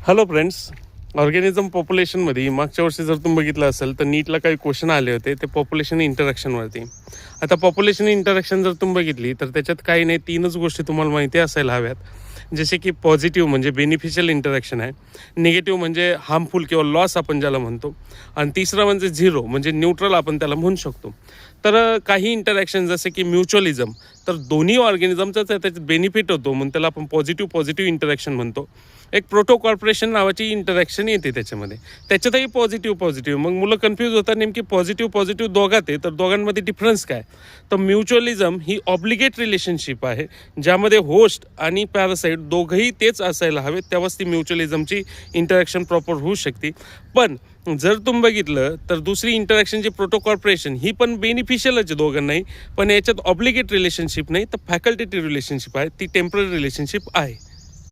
Hello friends, organism पॉप्युलेशनमध्ये मागच्या वर्षी जर तुम्ही बघितलं असेल तर नीटला काही क्वेश्चन आले होते ते पॉप्युलेशन इंटरॅक्शनवरती. आता पॉप्युलेशन इंटरॅक्शन जर तुम्ही बघितली तर त्याच्यात काही नाही, तीनच गोष्टी तुम्हाला माहिती असायला हव्यात. जसे की पॉझिटिव्ह म्हणजे बेनिफिशियल इंटरॅक्शन आहे, निगेटिव्ह म्हणजे हार्मफुल किंवा लॉस आपण ज्याला म्हणतो, आणि तिसरं म्हणजे झिरो म्हणजे न्यूट्रल आपण त्याला म्हणू शकतो. तर काही इंटरॅक्शन जसे की म्युच्युअलिझम, तर दोन्ही ऑर्गॅनिझमचा त्याच्यात बेनिफिट होतो म्हणून त्याला आपण पॉझिटिव्ह इंटरॅक्शन म्हणतो. एक प्रोटो कॉर्पोरेशन नावाची इंटरॅक्शन येते त्याच्यामध्ये, त्याच्यातही पॉझिटिव्ह. मग मुलं कन्फ्यूज होतात नेमकी पॉझिटिव्ह दोघात आहे, तर दोघांमध्ये डिफरन्स काय. तर म्युच्युअलिझम ही ऑब्लिगेट रिलेशनशिप आहे, ज्यामध्ये होस्ट आणि पॅरासाईट दोघंही तेच असायला हवे, तेव्हाच ती म्युच्युअलिझमची इंटरॅक्शन प्रॉपर होऊ शकते. पण जर तुम्ही बघितलं तर दुसरी इंटरॅक्शन जी प्रोटो कॉर्पोरेशन ही पण बेनिफिशियलच आहे दोघांनाही, पण याच्यात ऑब्लिगेट रिलेशनशिप नाही, तर फॅकल्टेटिव्ह रिलेशनशिप आहे, ती टेम्पररी रिलेशनशिप आहे.